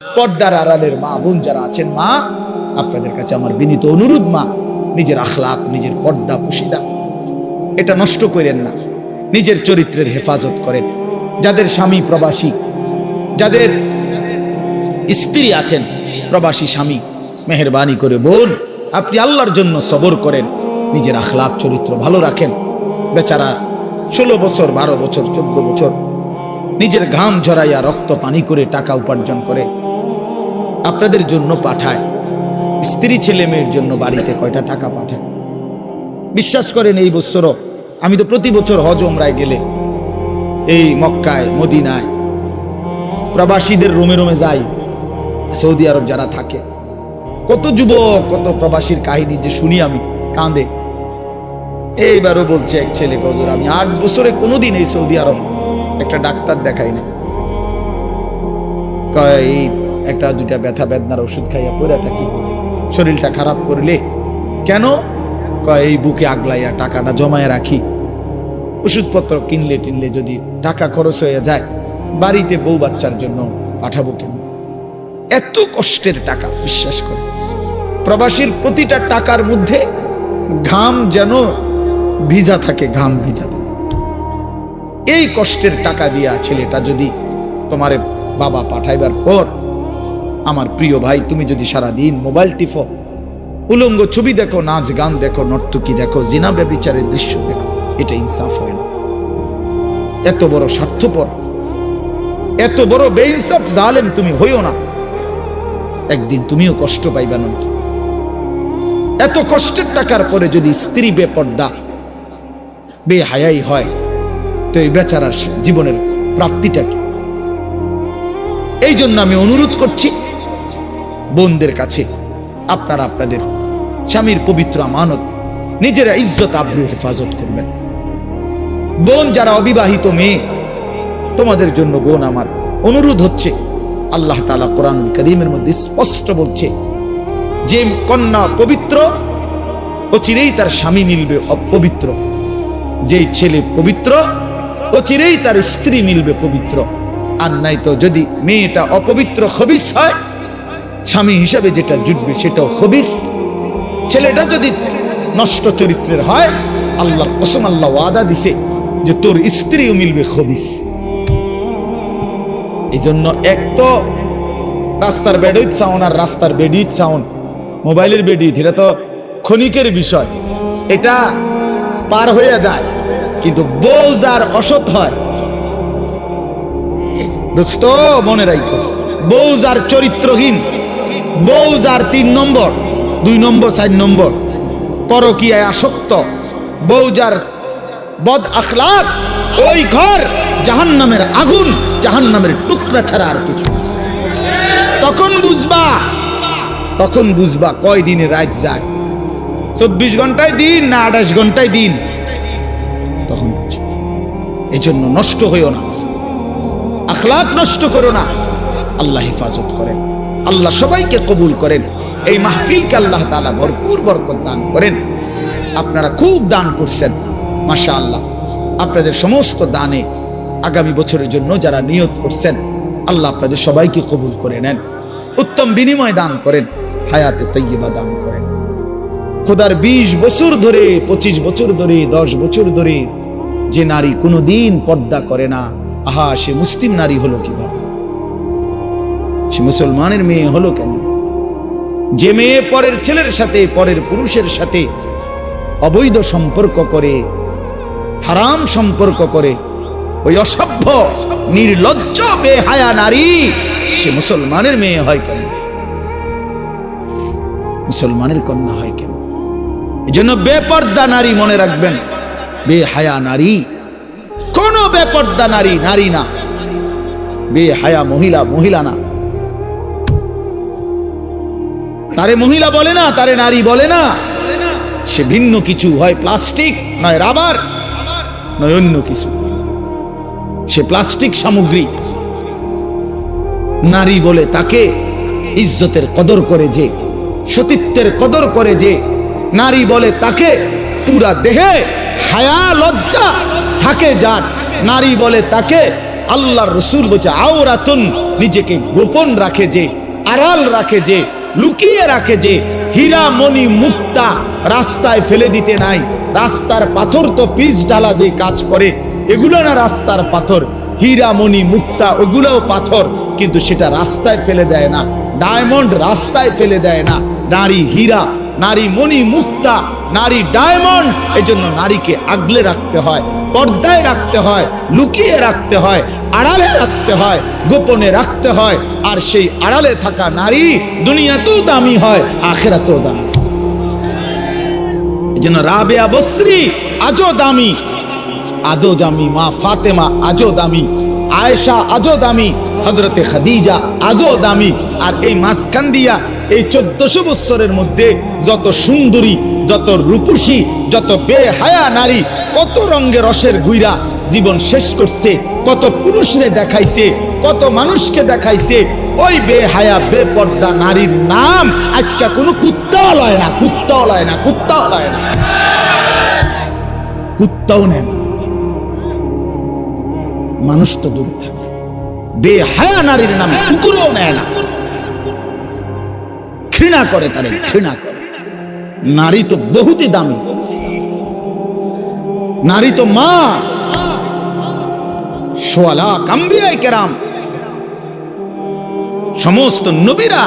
পর্দার আড়ালের মা বোন যারা আছেন, মা আপনাদের কাছে আমার বিনীত অনুরোধ, মা নিজের আখলাক, নিজের পর্দা পুশিদা এটা নষ্ট করেন না, নিজের চরিত্রের হেফাজত করেন। যাদের স্বামী প্রবাসী, যাদের স্ত্রী আছেন প্রবাসী স্বামী, মেহেরবানি করে বোন আপনি আল্লাহর জন্য সবর করেন, নিজের আখলাক চরিত্র ভালো রাখেন। বেচারা 16 বছর 12 বছর 14 বছর নিজের ঘাম ঝরাইয়া রক্ত পানি করে টাকা উপার্জন করে আপনাদের জন্য পাঠায়। স্ত্রী ছেলে মেয়ের জন্য বাড়িতে কয়টা টাকা পাঠায়। বিশ্বাস করেন এই বছরও আমি তো প্রতি বছর হজ ওমরায় গেলে এই মক্কায় মদিনায় প্রবাসীদের রোমে রোমে যাই। সৌদি আরব যারা থাকে, কত যুবক কত প্রবাসীর কাহিনী যে শুনি আমি কাঁদে। এইবারও বলছে এক ছেলে, গজর আমি 8 বছরে কোনোদিন এই সৌদি আরব একটা ডাক্তার দেখাই না, এই একটা দুইটা ব্যথা বেদনার ওষুধ খাইয়া পড়ে থাকি, শরীরটা খারাপ করলে কেন এই বুকে আগলাইয়া টাকাটা জমায় রাখি, ওষুধপত্র কিনলে টিনলে যদি টাকা খরচ হয়ে যায় বাড়িতে বউ বাচ্চার জন্য পাঠাবো কেন? এত কষ্টের টাকা, বিশ্বাস করে প্রবাসীর প্রতিটা টাকার মধ্যে ঘাম যেন ভিজা থাকে, ঘাম ভিজা থাকে। এই কষ্টের টাকা দিয়া ছেলেটা যদি তোমার বাবা পাঠাইবার পর, আমার প্রিয় ভাই, তুমি যদি সারাদিন মোবাইল টিপো, উলঙ্গ ছবি দেখো, নাচ গান দেখো, নর্তকী দেখো, জিনা ব্যভিচারের দৃশ্য দেখো, এটা ইনসাফ হয় না। এত বড় স্বার্থপর, এত বড় বেইনসাফ জালেম তুমি হইও না, একদিন তুমিও কষ্ট পাইবা না। এত কষ্টের টাকার পরে যদি স্ত্রী বেপর্দা বেহায়াই হয়, তো এই বেচারার জীবনের প্রাপ্তিটা কি? এই জন্য আমি অনুরোধ করছি বোনদের কাছে, আপনারা আপনাদের স্বামীর পবিত্র আমানত, নিজের ইজ্জত আবরু হেফাজত করবেন। বোন যারা অবিবাহিত মেয়ে, তোমাদের জন্য বোন আমার অনুরোধ হচ্ছে, আল্লাহ তাআলা কোরআনুল কারীমের মধ্যে স্পষ্ট বলছে যে কন্যা পবিত্র অচিরেই তার স্বামী মিলবে অপবিত্র, যেই ছেলে পবিত্র অচিরেই তার স্ত্রী মিলবে পবিত্র। আর নাই তো যদি মেয়েটা অপবিত্র খবিস হয়, স্বামী হিসাবে যেটা জুটবে সেটাও খবিস। ছেলেটা যদি নষ্ট চরিত্রের হয়, আল্লাহর কসম, আল্লাহ ওয়াদা দিছে যে তোর স্ত্রীও মিলবে খবিস। এই জন্য এক তো রাস্তার বেডুইত সাউন্ড আর রাস্তার বেডুইত সাউন্ড, মোবাইলের বেডুইত, এটা তো ক্ষণিকের বিষয়, এটা পার হয়ে যায়। কিন্তু বউ যার অসৎ হয়, দোস্ত মনে রাখো, বউ যার চরিত্রহীন, বউ যার 3 নম্বর 2 নম্বর 4 নম্বর পরকীয়ায় আসক্ত, বউ যার বদ আখলাক, ওই ঘর জাহান্নামের আগুন, জাহান্নামের টুকরা ছাড়া আর কিছু। তখন বুঝবা কয় দিনে রাত যায়, 24 ঘন্টায় দিন না 28 ঘন্টায় দিন, তখন এই জন্য নষ্ট হইও না, আখলাক নষ্ট করো না। আল্লাহ হেফাজত করেন, আল্লাহ সবাইকে কবুল করেন। এই মাহফিলকে আল্লাহ তাআলা ভরপুর বরকত দান করেন। আপনারা খুব দান করছেন, মাশাআল্লাহ। আপনাদের সমস্ত দানে আগামী বছরের জন্য যারা নিয়ত করছেন, আল্লাহ আপনাদের সবাইকে কবুল করে নেন, উত্তম বিনিময় দান করেন, হায়াতে তৈয়বা দান করেন। খোদার 20 বছর ধরে, 25 বছর ধরে, 10 বছর ধরে যে নারী কোনোদিন পর্দা করে না, আহা, সে মুসলিম নারী হলো কিভাবে? সে মুসলমানের মেয়ে হলো কেন? যে মেয়ে পরের ছেলের সাথে, পরের পুরুষের সাথে অবৈধ সম্পর্ক করে, হারাম সম্পর্ক করে, ওই অসভ্য নির্লজ্জ বেহায়া নারী, সে মুসলমানের মেয়ে হয় কেন? মুসলমানের কন্যা হয় কেন? এই জন্য বেপর্দা নারী মনে রাখবেন, বেহায়া নারী, কোন বেপর্দা নারী নারী না, বেহায়া মহিলা মহিলা না। তারে মহিলা বলে না, তারে নারী বলে না, সে ভিন্ন কিছু, হয় প্লাস্টিক, নয় রাবার, নয় অন্য কিছু, সে প্লাস্টিক সামগ্রী। নারী বলে তাকে ইজ্জতের কদর করে যে, সতীত্বের কদর করে যে, নারী বলে তাকে পুরা দেহে হায়া লজ্জা থাকে যার, নারী বলে তাকে আল্লাহর রাসূল বলছে আওরাতুন, নিজেকে গোপন রাখে যে, আড়াল রাখে যে, লুকিয়ে রাখে যে, হীরা মণি মুক্তা রাস্তায় ফেলে দিতে নাই। রাস্তার পাথর তো পিচ ঢালা যে কাজ করে, এগুলো না রাস্তার পাথর। হীরা মণি মুক্তা ওগুলোও পাথর, কিন্তু সেটা রাস্তায় ফেলে দেয় না। ডায়মন্ড রাস্তায় ফেলে দেয় না। নারী হীরা, নারী মণি মুক্তা, নারী ডায়মন্ড। এজন্য নারীকে আগলে রাখতে হয়, পর্দায় রাখতে হয়, লুকিয়ে রাখতে হয়, আড়ালে রাখতে হয়, গোপনে রাখতে হয়। আর সেই আড়ালে থাকা নারী দুনিয়াতেও দামি হয়, আখিরাতেও দামি। এজন্য রাবেয়া বসরি আজও দামি, আজও দামি। মা ফাতেমা আজও দামি, আয়েশা আজও দামি, হযরতে খাদিজা আজও দামি। আর এই মাঝখান দিয়া এই 1400 বছরের মধ্যে যত সুন্দরী, যত রূপসী, যত বেহায়া নারী কত রঙে রসের ঘুইরা জীবন শেষ করছে, কত পুরুষরে দেখাইছে, কত মানুষকে দেখাইছে। ওই বেহায়া বেপর্দা নারীর নাম আজকে কোনো কুত্তাও লয় না, কুত্তাও লয় না, কুত্তাও লয় না, কুত্তাও নেন। মানুষ তো দূরে থাকে, বেহায়া নারীর নাম কুকুরও নেয় না, ঘৃণা করে, তারে ঘৃণা করে। নারী তো বহুতই দামি, নারী তো মা। সোয়ালা আম্বিয়া কেরাম, সমস্ত নবীরা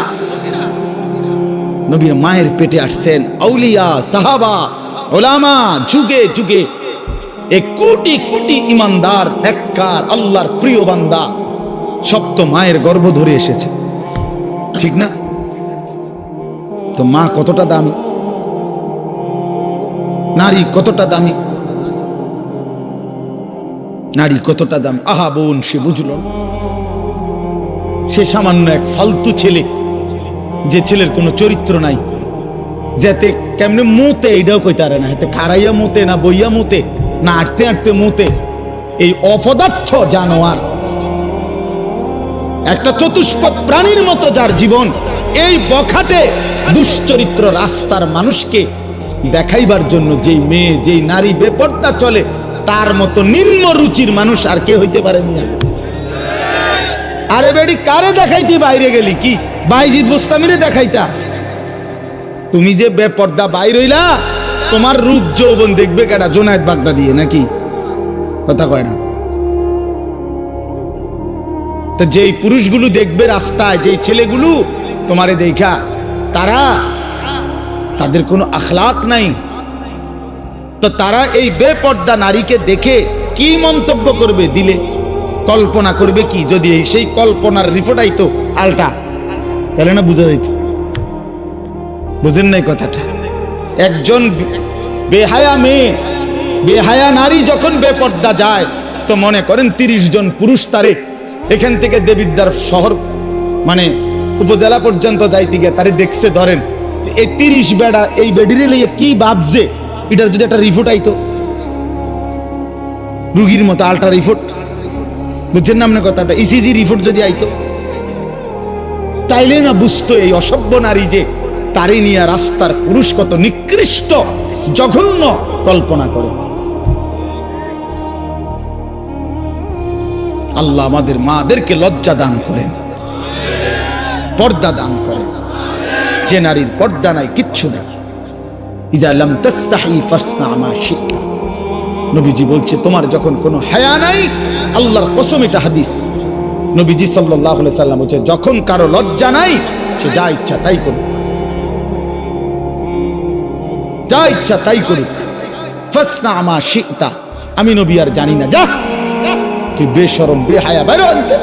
নবীর মায়ের পেটে আসছেন। আউলিয়া, সাহাবা, ওলামা, যুগে যুগে এক কোটি কোটি ইমানদার, নেককার, আল্লাহর প্রিয় বান্দা সব তো মায়ের গর্ভ ধরে এসেছে, ঠিক না? তো মা কতটা দামি, নারী কতটা দামি, নারী কতটা দামি। আহা বোন, সে বুঝল না। সে সামান্য এক ফালতু ছেলে, যে ছেলের কোনো চরিত্র নাই, যেতে কেমনে মোতে এটাও কইতে পারে না, হাতে খারাইয়া মোতে না বইয়া মোতে না আটতে আটতে মোতে। এই অপদার্থ জানোয়ার, একটা চতুষ্পদ প্রাণীর মতো যার জীবন, এই বখাটে দুশ্চরিত্র রাস্তার মানুষকে দেখাইবার জন্য যেই মেয়ে, যেই নারী বেপর্দা চলে, তার মতো নিম্ন রুচির মানুষ আর কে হইতে পারে না? আরে বেডি, কারে দেখাইতি বাইরে গেলি? কি বাইজিদ বুস্তামিরে দেখাইতা? তুমি যে বেপর্দা বাইর হইলা, তোমার রূপ যৌবন দেখবে কেডা? জোনায়েদ বাগদাদি নাকি? কথা কয় না তো। যেই পুরুষগুলো দেখবে রাস্তায়, যেই ছেলেগুলো তোমারে দেখা, তাদের কোনো আখলাক নাই, তো তারা এই বেপর্দা নারীকে দেখে কি মন্তব্য করবে? দিলে কল্পনা করবে কি? যদি সেই কল্পনার রিপোর্টাই তো আলটা, তাহলে না বুঝা যাইত। বুঝেন নাই কথাটা? একজন বেহায়া মেয়ে, বেহায়া নারী যখন বেপর্দা যায়, তো মনে করেন 30 জন পুরুষ তারে এখান থেকে দেবিদ্বার শহর মানে উপজেলা পর্যন্ত যাইতে গিয়ে তারে দেখছে, ধরেন এই 30 বেড়া এই বেডিরে লইয়া কি ভাবছে, এটার যদি একটা রিপোর্ট আইতো, রুগীর মতো আল্ট্রা রিপোর্ট, বুঝছেন না আপনার কথাটা? ইসিজি রিপোর্ট যদি আইতো, তাইলে না বুঝতো এই অসভ্য নারী যে তারে নিয়ে রাস্তার পুরুষ কত নিকৃষ্ট জঘন্য কল্পনা করে। আল্লাহ আমাদের মাদেরকে লজ্জা দান করেন, পর্দা দান করেন। যে নারীর পর্দা নাই, কিচ্ছু নেই। ইজা লাম তাস্তাহি ফাসনা মা শিতা, নবীজি বলছে তোমার যখন কোনো হায়া নাই, আল্লাহর কসম, এটা হাদিস, নবীজি সাল্লাল্লাহু আলাইহি সাল্লাম বলছে যখন কারো লজ্জা নাই, সে যা ইচ্ছা তাই করুক, যা ইচ্ছা তাই করুক। ফাসনা মা শিতা, আমি নবী আর জানি না, যা তুই বেশরম বেহায়া বাইরে আনতে,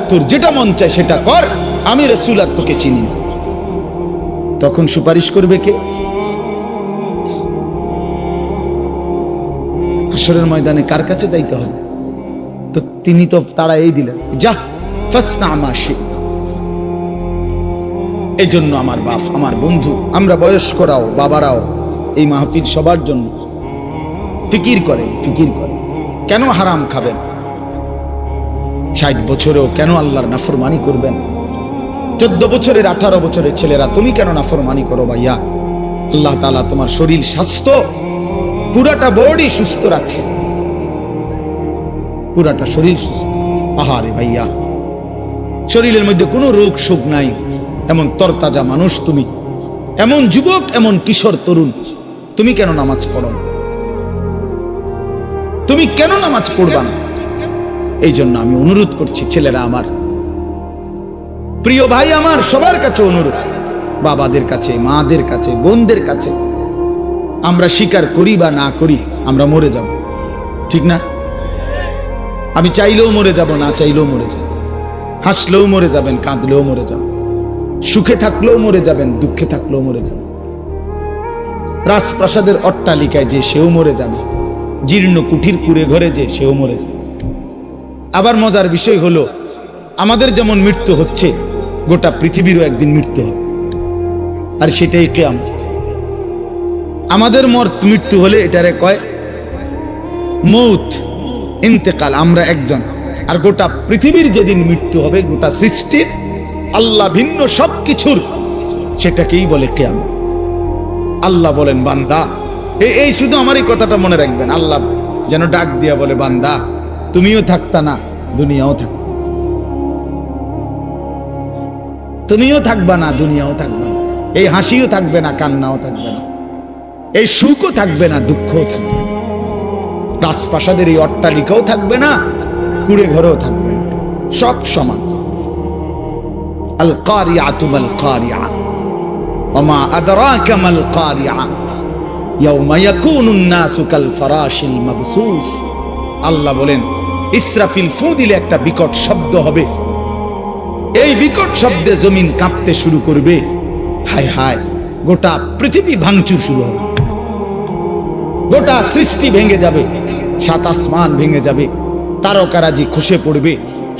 তোর যেটা মন চায় সেটা কর, আমি রাসূল আর তোকে চিনি না। তখন সুপারিশ করবে কে? হাসরের ময়দানে কার কাছে যাইতে হবে? তো তিনি তো তারা এই দিলেন, যা ফাসনা মা শিতা। এই জন্য আমার বাপ, আমার বন্ধু, আমরা বয়স্করাও, বাবারাও এই মাহফিল সবার জন্য ফিকির করে, ফিকির করে কেন হারাম খাবেন? 60 বছরেও কেন আল্লাহর নাফরমানি করবেন? 14 বছরের 18 বছরের ছেলেরা তুমি কেন নাফরমানি করো ভাইয়া? আল্লাহ তাআলা তোমার শরীর স্বাস্থ্য পুরাটা বডি সুস্থ রাখছে, পুরাটা শরীর সুস্থ। আহারে ভাইয়া, শরীরের মধ্যে কোনো রোগ শোক নাই, এমন তরতাজা মানুষ তুমি, এমন যুবক, এমন কিশোর তরুণ, তুমি কেন নামাজ পড়ো? তুমি কেন নামাজ পড়বা না? এই জন্য আমি অনুরোধ করছি, ছেলেরা আমার, প্রিয় ভাই আমার, সবার কাছে অনুরোধ, বাবাদের কাছে, মাদের কাছে, বোনদের কাছে, আমরা স্বীকার করি বা না করি, আমরা মরে যাব, ঠিক না? আমি চাইলেও মরে যাব, না চাইলেও মরে যাব। হাসলেও মরে যাবেন, কাঁদলেও মরে যাবেন, সুখে থাকলেও মরে যাবেন, দুঃখে থাকলেও মরে যাবেন। রাজপ্রাসাদের অট্টালিকায় যে সেও মরে যাবে, জীর্ণ কুঠির কুড়ে ঘরে যে সেও মরে যাবে। আবার মজার বিষয় হলো, আমাদের যেমন মৃত্যু হচ্ছে, গোটা পৃথিবীরও একদিন মৃত্যু হবে, আর সেটাই কিয়ামত। আমাদের মৃত্যু হলে এটারে কয় মৌত, ইন্তেকাল, আমরা একজন। আর গোটা পৃথিবীর যেদিন মৃত্যু হবে, গোটা সৃষ্টির, আল্লাহ ভিন্ন সবকিছুর, সেটাকেই বলে কিয়ামত। আল্লাহ বলেন, বান্দা, এই শুধু আমার এই কথাটা মনে রাখবেন, আল্লাহ যেন ডাক দিয়া বলে, বান্দা তুমিও থাকতা না, দুনিয়াও থাকত, তুমিও থাকবা না, দুনিয়াও থাকবে না, এই হাসিও থাকবে না, কান্নাও থাকবে না, এই সুখও থাকবে না, দুঃখও থাকবে না, রাজপ্রাসাদের এই অট্টালিকাও থাকবে না, কুড়ে ঘরেও থাকবে না, সব সমান। আল কারিয়াতু মাল কারিয়া ওয়া মা আদরাকা মাল কারিয়া ইয়াউমা ইয়াকুনুন নাসু কাল ফারাশিল মাবসুস। আল্লাহ বলেন, ইসরাফিল ফু দিলে একটা বিকট শব্দ হবে, এই বিকট শব্দে জমিন কাঁপতে শুরু করবে, হায় হায়, গোটা পৃথিবী ভাঙচুর শুরু হবে, গোটা সৃষ্টি ভেঙে যাবে, সাত আসমান ভেঙে যাবে, তারকারাজি খসে পড়বে,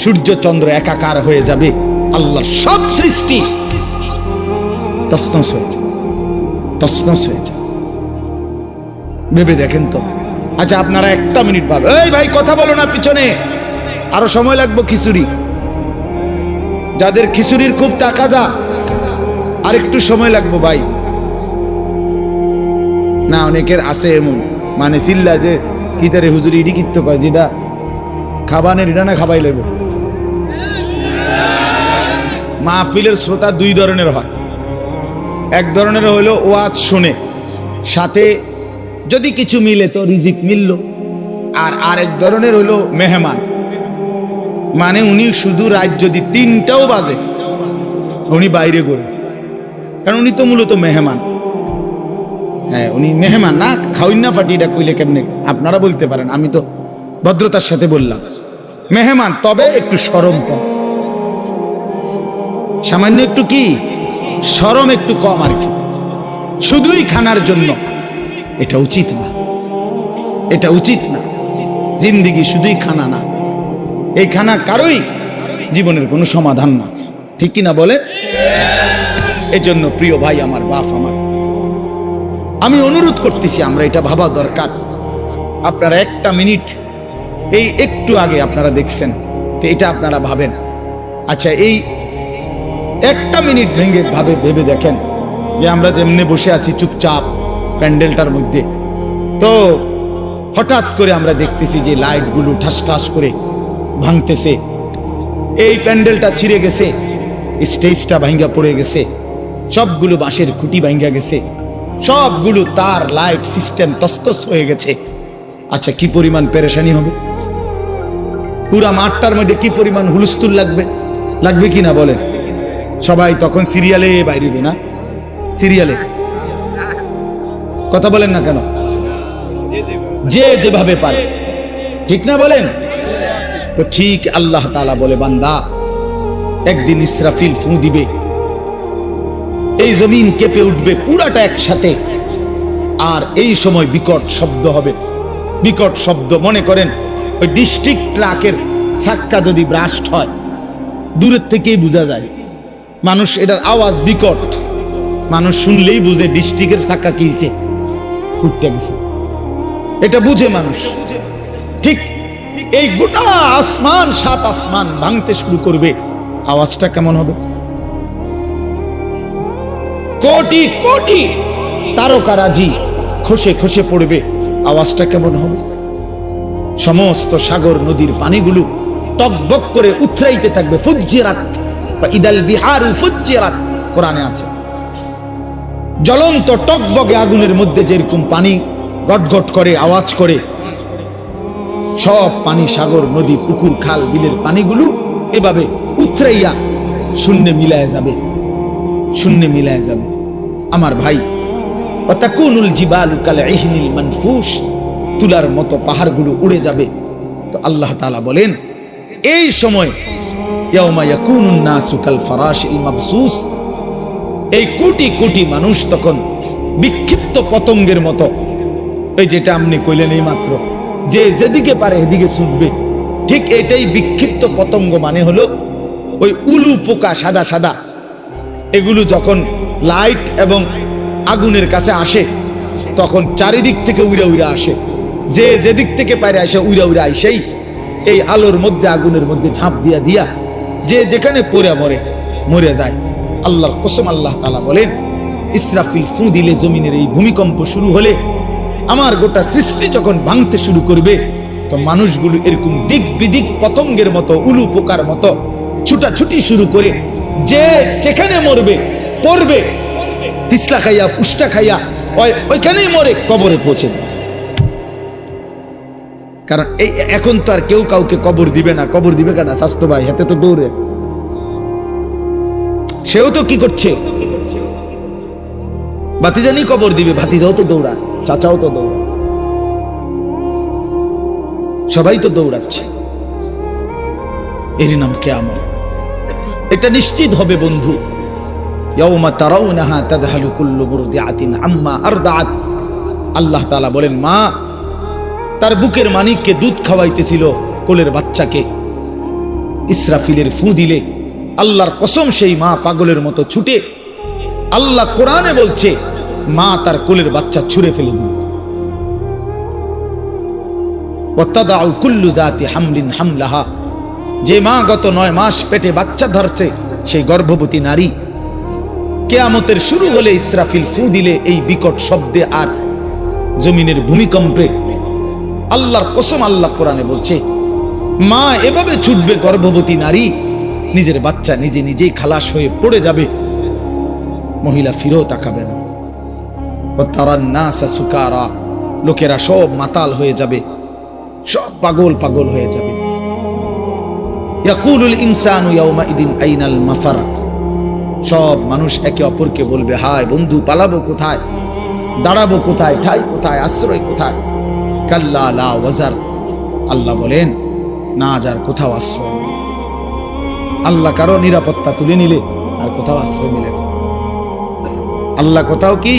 সূর্য চন্দ্র একাকার হয়ে যাবে, আল্লাহর সব সৃষ্টি তছনছ হয়ে যাবে, তছনছ হয়ে যাবে। ভেবে দেখেন তো। আচ্ছা, আপনারা একটা মিনিট ভাবে, এই ভাই কথা বলো না, পিছনে আরো সময় লাগবে খিচুড়ি, যাদের খিচুড়ির খুব তাকাজা, আর একটু সময় লাগবে ভাই। না, অনেকের আছে এমন, মানে চিল্লা যে কি তারে হুজুরি ইডি কিত্ত কয়, যেটা খাবানের এটা না খাবাই লাগবে। মাহফিলের শ্রোতা দুই ধরনের হয়, এক ধরনের হইলো ওয়াজ শুনে, সাথে যদি কিছু মিলে তো রিজিক মিলল, আর আরেক ধরনের হইলো মেহমান, মানে উনি শুধু রাত যদি 3টাও বাজে উনি বাইরে করে, কারণ উনি তো মূলত মেহমান। হ্যাঁ, উনি মেহমান না, খাওয়াই না ফাটিটা কইলে কেমনে আপনারা বলতে পারেন, আমি তো ভদ্রতার সাথে বললাম মেহমান, তবে একটু শরম কম, সামান্য একটু কি শরম একটু কম আর কি, শুধুই খানার জন্য, এটা উচিত না, এটা উচিত না। জিন্দিগি শুধুই খানা না, এই খানা কারোই জীবনের কোনো সমাধান না, ঠিক কিনা বলে? এই জন্য প্রিয় ভাই আমার, বাপ আমার, আমি অনুরোধ করতেছি, আমরা এটা ভাবা দরকার। আপনারা একটা মিনিট, এই একটু আগে আপনারা দেখছেন, তো এটা আপনারা ভাবেন। আচ্ছা, এই একটা মিনিট ভেবে দেখেন যে আমরা যেমনি বসে আছি চুপচাপ প্যান্ডেলটার মধ্যে, তো হঠাৎ করে আমরা দেখতেছি যে লাইটগুলো ঠাস ঠাস করে ভাঙতেছে, এই প্যান্ডেলটা ছিঁড়ে গেছে, স্টেজটা ভাঙ্গা পড়ে গেছে, সবগুলো বাঁশের খুঁটি ভাঙ্গা গেছে, সবগুলো তার লাইট সিস্টেম তস্তস হয়ে গেছে। আচ্ছা, কি পরিমাণ পেরেশানি হবে, পুরা মাঠটার মধ্যে কি পরিমাণ হুলস্থুল লাগবে, লাগবে কিনা বলেন? সবাই তখন সিরিয়ালে বাইরে, না সিরিয়ালে, কথা বলেন না কেন? যে যেভাবে পারে, ঠিক না বলেন? তো ঠিক আল্লাহ তাআলা বলে, বান্দা একদিন ইসরাফিল ফু দিবে, এই জমিন কেঁপে উঠবে পুরাটা একসাথে, আর এই সময় বিকট শব্দ হবে, বিকট শব্দ। মনে করেন ওই ডিস্ট্রিক্ট ট্রাকের চাক্কা যদি ব্রাস্ট হয়, দূরের থেকেই বোঝা যায়, মানুষ এটার আওয়াজ বিকট, মানুষ শুনলেই বুঝে ডিস্ট্রিক্টের চাক্কা কি হয়েছে, ফুটতে গেছে, এটা বুঝে মানুষ। ঠিক এই গোটা আসমান, সাত আসমান ভাঙতে শুরু করবে, আওয়াজটা কেমন হবে? কোটি কোটি তারকারাজি খসে খসে পড়বে, আওয়াজটা কেমন হবে? সমস্ত সাগর নদীর পানিগুলো টকবক করে উথরাইতে থাকবে। ফুজ্জিরাত বা ইদাল বিহারু ফুজ্জিরাত কোরআনে আছে। জ্বলন্ত টকবগে আগুনের মধ্যে যেরকম পানি গটগট করে আওয়াজ করে, সব পানি, সাগর, নদী, পুকুর, খাল, বিলের পানিগুলো এভাবে উথরাইয়া শূন্যে মিলায় যাবে, শূন্যে মিলায় যাবে। আমার ভাই, ওয়াতাকুনুল জিবালু কাল ইহনিল মানফুস, তুলার মতো পাহাড়গুলো উড়ে যাবে। তো আল্লাহ তাআলা বলেন এই সময় ইয়াউমা ইয়াকুনুন নাসু কাল ফারাশিল মাবসুস, এই কোটি কোটি মানুষ তখন বিক্ষিপ্ত পতঙ্গের মতো, এই যেটা আপনি কইলেন এই মাত্র, যে যেদিকে পারে এদিকে ছুটবে, ঠিক এটাই বিক্ষিপ্ত পতঙ্গ মানে হলো ওই উলু পোকা সাদা সাদা, এগুলো যখন লাইট এবং আগুনের কাছে আসে তখন চারিদিক থেকে উইরা উইরা আসে, যে যেদিক থেকে পারে আসে উইরা উইরা আসেই এই আলোর মধ্যে আগুনের মধ্যে ঝাঁপ দিয়া দিয়া যে যেখানে পড়ে মরে মরে যায়। আল্লাহর কসম, আল্লাহ তাআলা বলেন ইসরাফিল ফু দিলে জমিনের এই ভূমিকম্প শুরু হলে, আমার গোটা সৃষ্টি যখন ভাঙতে শুরু করবে, তো মানুষগুলো এরকম দিক বিদিক পতঙ্গের মতো, উলু পোকার মতো ছুটাছুটি শুরু করে যে যেখানে মরবে পড়বে, পিছলা খাইয়া ফুসটা খাইয়া ওইখানেই মরে কবরে পৌঁছে দেয়। কারণ এই এখন তো আর কেউ কাউকে কবর দিবে না। কবর দিবে কেন? স্বাস্থ্য ভাই হাতে তো দৌড়ে, সেও তো কি করছে, ভাতিজানি কবর দিবে, ভাতিজাও তো দৌড়া, চাচাও তো দৌড়া, সবাই তো দৌড়াচ্ছে। এর নাম কিয়ামত। এটা নিশ্চিত হবে বন্ধু। ইয়াউমা তারাউনাহা তাযহালু কুল্লু মুরদিআতিন আম্মা আরদাআত। আল্লাহ তাআলা বলেন মা তার বুকের মানিককে দুধ খাওয়াইতেছিল, কোলের বাচ্চাকে, ইসরাফিলের ফু দিলে আল্লাহর কসম সেই মা পাগলের মতো ছুটে, আল্লাহ কোরআনে বলছে মা তার কোলের বাচ্চা ছুঁড়ে ফেলে দিল। ওয়াতাদাউ কুল্লু যাতি হামলিন হামলাহা, যে মা গত 9 মাস পেটে বাচ্চা ধরছে সেই গর্ভবতী নারী, কিয়ামতের শুরু হলে ইসরাফিল ফু দিলে এই বিকট শব্দে আর জমিনের ভূমিকম্পে, আল্লাহর কসম আল্লাহ কোরআনে বলছে মা এভাবে ছুটবে, গর্ভবতী নারী নিজের বাচ্চা নিজে নিজেই খালাস হয়ে পড়ে যাবে, মহিলা ফিরেও তাকাবে না। ওয়াতারান নাসা সুকারা, লোকেরা সব মাতাল হয়ে যাবে, সব পাগল পাগল হয়ে যাবে। ইয়াকুলুল ইনসানু ইয়াউমাইদিন আইনাল মাফার, সব মানুষ একে অপরকে বলবে হায় বন্ধু, পালাবো কোথায়, দাঁড়াবো কোথায়, ঠাই কোথায়, আশ্রয় কোথায়। কাল্লা লা ওয়াজার, আল্লাহ বলেন না যার কোথাও আশ্রয় নেই। আল্লাহ কারো নিরাপত্তা তুলে নিলে আর কোথাও আশ্রয় মিলে না। আল্লাহ কোথাও কি,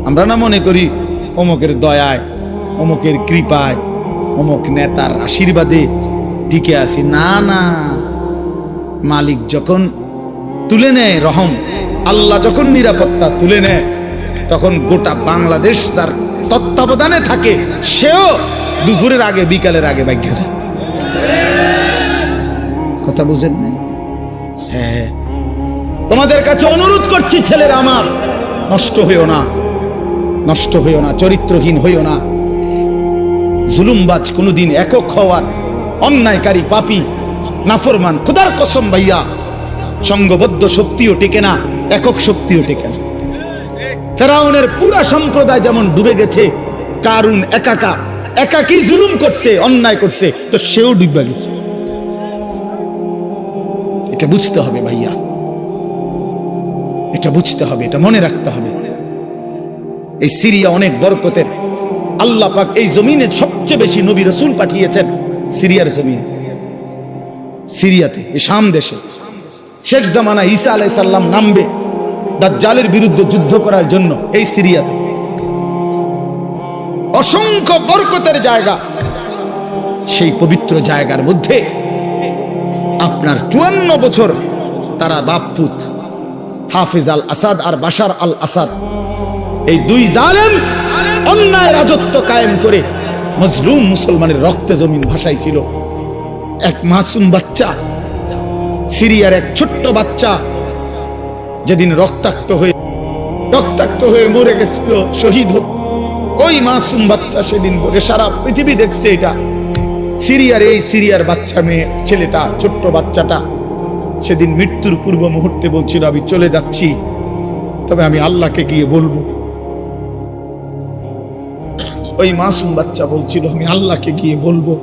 আমরা না মনে করি অমুকের দয়ায়, অমুকের কৃপায়, অমুক নেতার আশীর্বাদে টিকে আছি। না না, মালিক যখন তুলে নেয় রহম, আল্লাহ যখন নিরাপত্তা তুলে নেয়, তখন গোটা বাংলাদেশ যার তত্ত্বাবধানে থাকে সেও দুপুরের আগে বিকালের আগে ভাগ্যে যায়। কথা বুঝেন নাই? হ্যাঁ, তোমাদের কাছে অনুরোধ করছি ছেলেরা আমার, নষ্ট হইও না, নষ্ট হইও না, চরিত্রহীন হইও না। জুলুমবাজ কোনদিন একক হওয়ার, অন্যায়কারী পাপী নাফরমান, খোদার কসম ভাইয়া, সংঘবদ্ধ শক্তিও টেকে না, একক শক্তিও টেকে না। ফেরাউনের পুরা সম্প্রদায় যেমন ডুবে গেছে, কারুন একাকি জুলুম করছে, অন্যায় করছে, তো সেও ডুবে গেছে। এটা বুঝতে হবে ভাইয়া, এটা বুঝতে হবে, এটা মনে রাখতে হবে। এই সিরিয়া অনেক বরকতের, আল্লাহ পাক এই জমিনে সবচেয়ে বেশি নবী রাসূল পাঠিয়েছেন সিরিয়ার জমিনে, সিরিয়াতে, এই শাম দেশে। শেষ জামানা ঈসা আলাইহিস সালাম নামবে দাজ্জালের বিরুদ্ধে যুদ্ধ করার জন্য এই সিরিয়াতে। অসংখ্য বরকতের জায়গা, সেই পবিত্র জায়গার মধ্যে আপনার 54 বছর তারা বাপপুত হাফিজ আল আসাদ আর বাশার আল আসাদ, এই দুই জালেম অন্যায় রাজত্ব কায়েম করে মজলুম মুসলমানের রক্তে জমিন ভাসাইছিল। এক মাসুম বাচ্চা, সিরিয়ার এক ছোট্ট বাচ্চা যেদিন রক্তাক্ত হয়ে মরে গেছিল, শহীদ, ওই মাসুম বাচ্চা সেদিন বলে সারা পৃথিবী দেখছে এটা সিরিয়ার বাচ্চা মেয়ে ছেলেটা, ছোট্ট বাচ্চাটা সেদিন মৃত্যুর পূর্ব মুহূর্তে বলছিল, আমি চলে যাচ্ছি, তবে আমি আল্লাহকে গিয়ে বলবো। ওই মাসুম বাচ্চা বলছিল, আমি আল্লাহকে গিয়ে বলবো।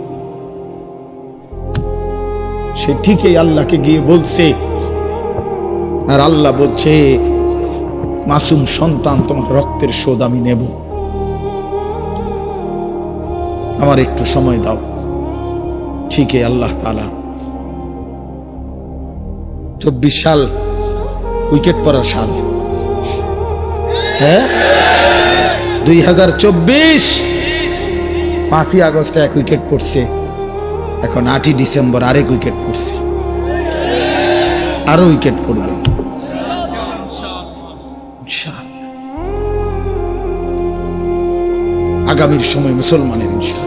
সে ঠিকই আল্লাহকে গিয়ে বলছে, আর আল্লাহ বলছে, মাসুম সন্তান, তোমার রক্তের শোধ আমি নেব, আমার একটু সময় দাও। ঠিকই আল্লাহ তাআলা 24 সাল উইকেট পড়ার সাল, হ্যাঁ 2024 5ই আগস্টে 1 উইকেট পড়ছে, এখন 8ই ডিসেম্বর আরেক উইকেট পড়ছে, আরো উইকেট পড়বে আগামীর সময় মুসলমানের ইনশাআল্লাহ,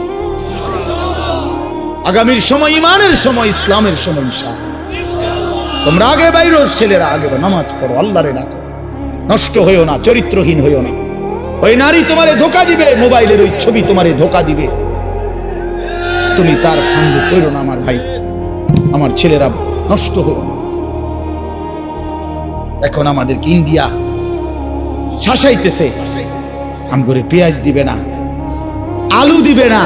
আগামীর সময় ইমানের সময়, ইসলামের সময় ইনশাআল্লাহ। তোমরা আগে বাইরে, ছেলেরা আগে নামাজ পড়ো, আল্লাহরে ডাকো, নষ্ট হইও না, চরিত্রহীন হইও না। ওই নারী তোমারে ধোঁকা দিবে, মোবাইলের ওই ছবি তোমারে ধোঁকা দিবে, তুমি তার সঙ্গে করো না। আমার ভাই, আমার ছেলেরা নষ্ট হইও না। এখন আমাদেরকে ইন্ডিয়া শাসাইতেছে, আমগরে পেঁয়াজ দিবে না, আলু দিবে না।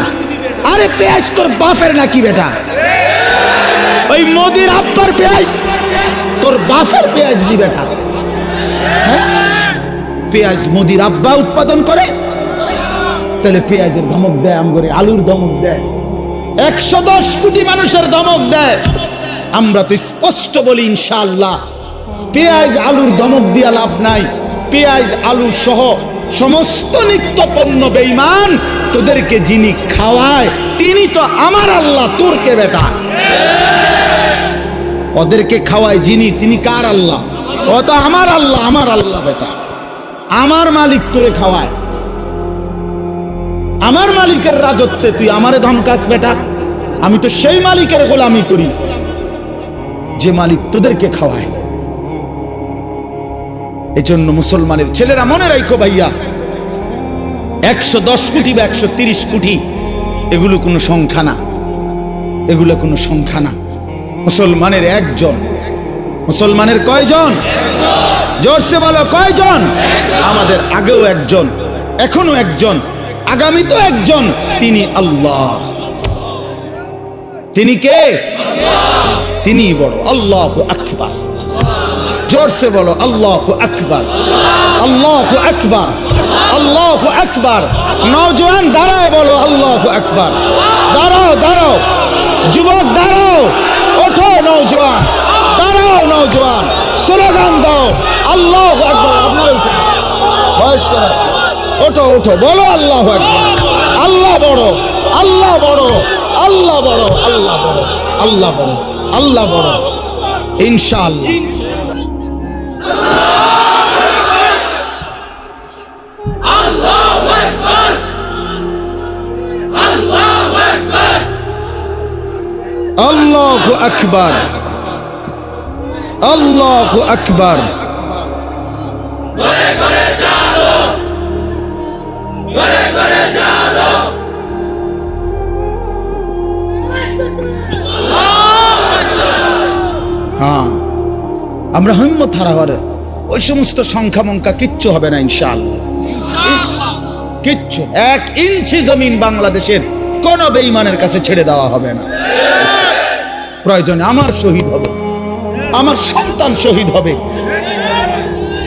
আরে পেঁয়াজ তোর বাপের নাকি বেটা? ওই মোদির আব্বার পেঁয়াজ তোর বাপের পেঁয়াজ দি বেটা? হ্যাঁ, পেঁয়াজ মোদির আব্বা উৎপাদন করে, তাহলে পেঁয়াজের ধমক দেয়, আমগরে আলুর ধমক দেয়, 110 কোটি মানুষের ধমক দেয়। আমরা তো স্পষ্ট বলি ইনশাআল্লাহ, পেঁয়াজ আলুর ধমক দিয়া লাভ নাই। পেঁয়াজ আলু সহ সমস্ত নিত্য পণ্য বেঈমান, তোদেরকে যিনি খাওয়ায় তিনি তো আমার আল্লাহ, তোর কে বেটা? ওদেরকে খাওয়ায় যিনি, তিনি কার আল্লাহ? ও তো আমার আল্লাহ, আমার আল্লাহ বেটা, আমার মালিক তোরে খাওয়ায়। আমার মালিকের রাজত্বে তুই আমারে ধমকাস বেটা? আমি তো সেই মালিকের গোলামি করি যে মালিক তোদেরকে খাওয়ায়। এজন্য মুসলমানের ছেলেরা মনে রাখো ভাইয়া, 110 কোটি বা 130 কোটি এগুলো কোনো সংখ্যা না, এগুলো কোনো সংখ্যা না। মুসলমানের একজন। মুসলমানের কয়জন? জোরসে বলো, কয়জন? আমাদের আগেও একজন, এখনো একজন, আগামী তো একজন, তিনি আল্লাহ। তিনি কে? তিনি বড়। আল্লাহু আকবার। জোরসে বলো, আল্লাহু আকবার, আল্লাহু আকবার, আল্লাহু আকবার। নওজোয়ান দাঁড়াও, বলো আল্লাহু আকবার। দাঁড়াও, দাঁড়াও যুবক, দাঁড়াও, ওঠো নওজোয়ান, দাঁড়াও নওজোয়ান, স্লোগান দাও আল্লাহু আকবার। আপনারা বয়স করা, ওঠো ওঠো, বলো আল্লাহু আকবার। আল্লাহ বড়, আল্লাহ বড়, আল্লাহ বড়, আল্লাহ বড়, আল্লাহ বড়, আল্লাহ বড় ইনশাআল্লাহ। আল্লাহু আকবার, আল্লাহু আকবার। হ্যাঁ, আমরা হিম্মত হারাবার ওই সমস্ত সংখ্যা মঙ্কা কিচ্ছু হবে না ইনশাআল্লাহ, কিচ্ছু। 1 ইঞ্চি জমিন বাংলাদেশের কোন বেঈমানের কাছে ছেড়ে দেওয়া হবে না। প্রয়োজনে আমার শহীদ হবে, আমার সন্তান শহীদ হবে,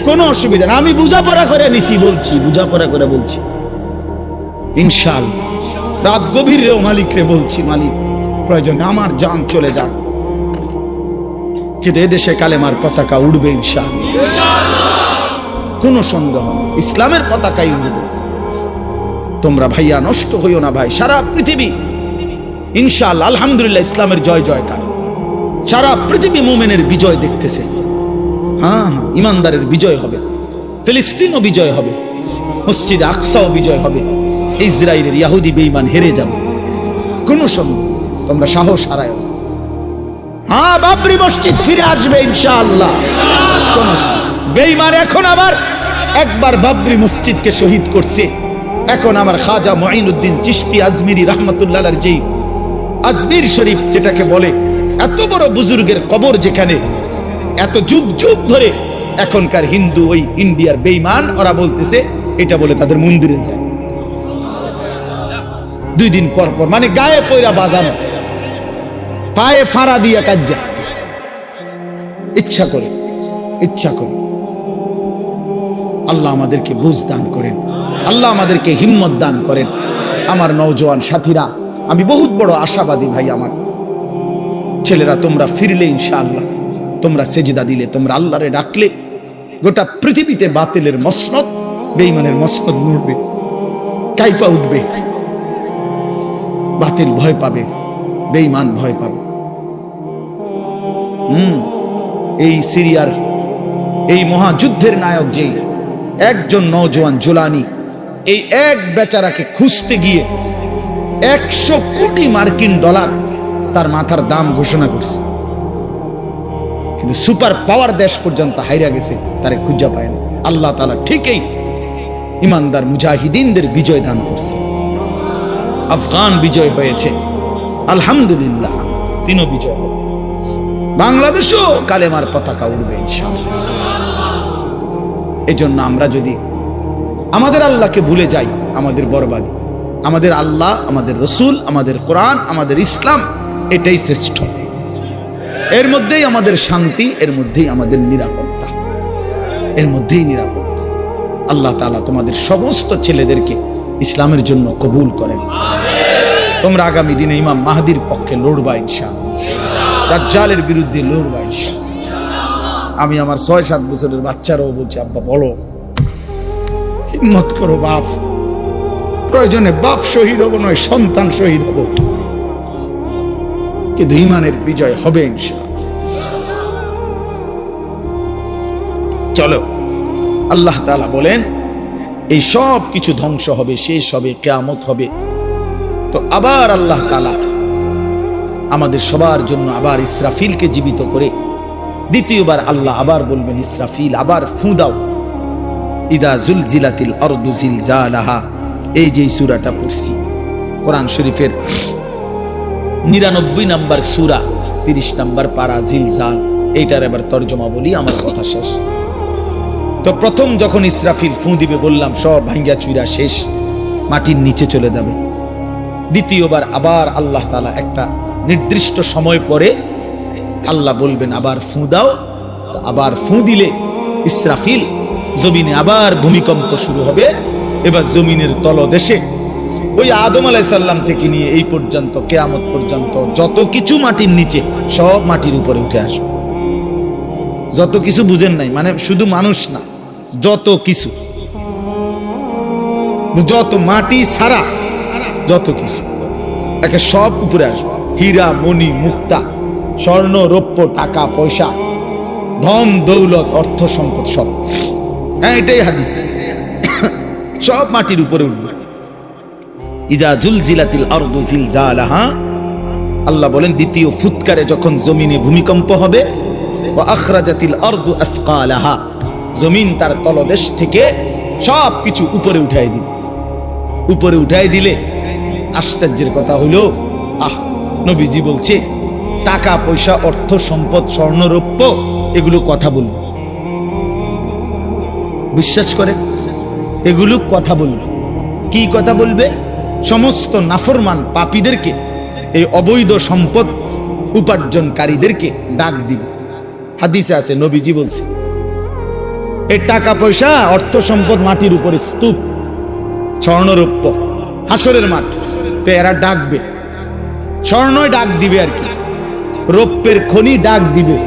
কোনো অসুবিধা না। আমি বুঝাপড়া করে নিছি, বলছি বুঝাপড়া করে বলছি ইনশাআল্লাহ। রাত গভীরেও মালিকরে বলছি, মালিক প্রয়োজনে আমার জান চলে যাক, কিন্তু এদেশে কালেমার পতাকা উড়বে ইনশাআল্লাহ, কোনো সন্দেহ নেই, ইসলামের পতাকাই উড়বে। তোমরা ভাইয়া নষ্ট হইও না ভাই। সারা পৃথিবী ইনশাআল্লাহ আলহামদুলিল্লাহ ইসলামের জয় জয়কার, সারা পৃথিবী মুমিনের বিজয় দেখতেছে। হ্যাঁ, ইমানদারের বিজয় হবে, ফিলিস্তিনও বিজয় হবে, মসজিদে আকসাও বিজয় হবে, ইসরায়েলের ইহুদি বেঈমান হেরে যাবে, কোনো সন্দেহ। তোমরা সাহস হারায় না। হ্যাঁ, বাবরি মসজিদ ফিরে আসবে ইনশাআল্লাহ। কোন বেঈমান এখন আবার একবার বাবরি মসজিদকে শহীদ করছে, এখন আমার খাজা মুঈনুদ্দিন চিশতি আজমিরি রাহমাতুল্লাহ আলাইহি যেই আজমির শরীফ যেটাকে বলে, এত বড় বুজুর্গের কবর যেখানে, এত যুগ যুগ ধরে এখনকার হিন্দু ওই ইন্ডিয়ার বেঈমান ওরা বলতেছে এটা বলে তাদের মন্দিরে যায়। 2 দিন পর পর, মানে গায়ে পয়রা বাজানো, পায়ে ফাড়া দিয়া কাজ্জা, ইচ্ছা করে। আল্লাহ আমাদেরকে বুঝ দান করেন, আল্লাহ আমাদেরকে হিম্মত দান করেন। আমার নওজোয়ান সাথীরা, আমি বহুত বড় আশাবাদী ভাই, আমার ছেলেরা, তোমরা ফিরলে ইনশাআল্লাহ, তোমরা সেজদা দিলে, তোমরা আল্লাহরে ডাকলে, গোটা পৃথিবীতে বাতিলের মসনদ, বেঈমানের মসনদ নড়বে, কাইপা উঠবে। বাতিল ভয় পাবে, বেঈমান ভয় পাবে। এই সিরিয়ার এই মহাযুদ্ধের নায়ক যেই একজন নওজোয়ান জুলানি, এই এক বেচারাকে খুঁজতে গিয়ে 100 কোটি মার্কিন ডলার তার মাথার দাম ঘোষণা করছে, কিন্তু সুপার পাওয়ার দেশ পর্যন্ত হাইরা গেছে, তারে খুঁজা পায় না। আল্লাহ তাআলা ঠিকই ইমানদার মুজাহিদিনদের বিজয় দান করছে। আফগান বিজয় হয়েছে, আলহামদুলিল্লাহ, 3 বিজয় হবে। বাংলাদেশও কালেমার পতাকা উড়বে ইনশাআল্লাহ। এজন্য আমরা যদি আমাদের আল্লাহকে ভুলে যাই, আমাদের বরবাদি। আমাদের আল্লাহ, আমাদের রসুল, আমাদের কোরআন, আমাদের ইসলাম, এটাই শ্রেষ্ঠ। এর মধ্যেই আমাদের শান্তি, এর মধ্যেই আমাদের নিরাপত্তা, এর মধ্যেই নিরাপত্তা। আল্লাহ তাআলা তোমাদের সমস্ত ছেলেদেরকে ইসলামের জন্য কবুল করেন। তোমরা আগামী দিনে ইমাম মাহদির পক্ষে লড়বা ইনশাআল্লাহ, দাজ্জালের বিরুদ্ধে লড়বা ইনশাআল্লাহ। আমি আমার 6-7 বছরের বাচ্চারাও বলছি, আব্বা বলো, হিম্মত করো বাপ, প্রয়োজনে বাপ শহীদ হব নয়, সন্তান শহীদ হব, কিন্তু ঈমানের বিজয় হবে ইনশাআল্লাহ। চলো, আল্লাহ তাআলা বলেন এই সব কিছু ধ্বংস হবে, শেষ হবে, কিয়ামত হবে। তো আবার আল্লাহ তাআলা আমাদের সবার জন্য আবার ইসরাফিলকে জীবিত করে দ্বিতীয়বার আল্লাহ আবার বলবেন, ইসরাফিল আবার ফু দাও। ইদা জুলজিলাতিল আরদু জিলজালাহা, এই যে সূরাটা পড়ছি কোরআন শরীফের 99 নম্বর সূরা 30 নম্বর পারা, জিলজাল। এইটার এবার তরজমা বলি, আমার কথা শেষ। তো প্রথম যখন ইসরাফিল ফু দিবে বললাম সব ভাঙ্গা চুইরা শেষ, মাটির নিচে চলে যাবে। দ্বিতীয়বার আবার আল্লাহ তাআলা একটা নির্দিষ্ট সময় পরে আল্লাহ বলবেন আবার ফু দাও। আবার ফু দিলে ইসরাফিল জমিনে আবার ভূমিকম্প শুরু হবে। এবার জমিনের তলদেশে ওই আদম আলাইহিস সালাম থেকে নিয়ে এই পর্যন্ত কিয়ামত পর্যন্ত যত কিছু মাটির নিচে, সব মাটির উপরে উঠে আসবে। যত কিছু বুঝেন নাই, মানে শুধু মানুষ না, যত কিছু, যত মাটি ছাড়া যত কিছু একে সব উপরে আসবে। হীরা মণি মুক্তা, স্বর্ণ রৌপ্য, টাকা পয়সা, ধন দৌলত, অর্থ সম্পদ, সব। হ্যাঁ, এটাই হাদিস, সব মাটির উপরে উঠবে। ইজা জুলজিলাতিল আরদু জিলজালাহা, আল্লাহ বলেন দ্বিতীয় ফুৎকারে যখন জমিনে ভূমিকম্প হবে, ওয়া আখরাজাতিল আরদু আসকালাহা, জমিন তার তলদেশ থেকে সব কিছু উপরে উঠাই দিবে। উপরে উঠাই দিলে আশ্চর্যের কথা হলো, নবীজি বলছে টাকা পয়সা, অর্থ সম্পদ, স্বর্ণ রৌপ্য, এগুলো কথা বলবে। বিশ্বাস করেন, এগুলো কথা বলবে। কি কথা বলবে? সমস্ত নাফরমান পাপীদেরকে, এই অবৈধ সম্পদ উপার্জনকারীদেরকে ডাক দিবে। হাদিসে আছে, নবীজি বলছে এই টাকা পয়সা, অর্থ সম্পদ মাটির উপরে স্তূপ, স্বর্ণরৌপ্য, হাসরের মাঠ। তো এরা ডাকবে, স্বর্ণই ডাক দিবে আর কি, রৌপ্যের খনি ডাক দিবে,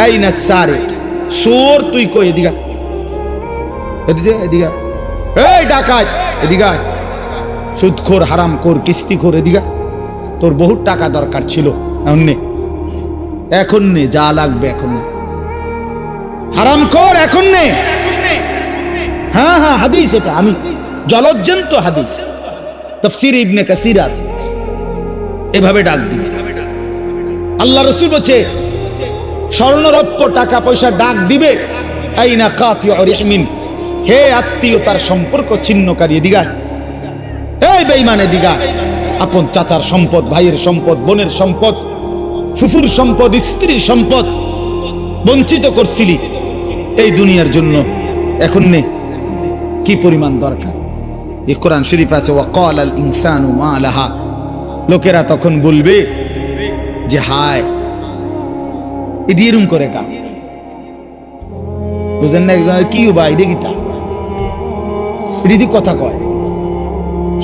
এই না সারে চোর, তুই কই এদিকে, এদিকে এদিকে, এই ডাকাত এদিকে, সুদখোর, হারামখোর, কিস্তিখোর, এদিকে, তোর বহুত টাকা দরকার ছিল, এখন নে, যা লাগবে এখন নে, হারামখোর এখন নে। হ্যাঁ হ্যাঁ, হাদিস, এটা আমি জলজ্জন্ত হাদিস, তাফসীর ইবনে কাসির আছে, এভাবে ডাক দিবে। আল্লাহ রাসূল বলছে স্বর্ণরৌপ্য, টাকা পয়সা ডাক দিবে, আইনা কাতিউ রিহমিন, হে আত্মীয়তার সম্পর্ক ছিন্নকারী, এদিকে, এই বেঈমান এদিকে, আপন চাচার সম্পদ, ভাইয়ের সম্পদ, বোনের সম্পদ, ফুফুর সম্পদ, স্ত্রীর সম্পদ বঞ্চিত করছিলি এই দুনিয়ার জন্য, এখন নে কি পরিমাণ দরকার। এই কোরআন শরীফ আছে ওয়াকাল আল ইনসানু মা লাহা, লোকেরা তখন বলবে যে হায় এটি এরম করে কা, বুঝেন না? একজন কি বা এটা গীতা, এটি কথা কয়,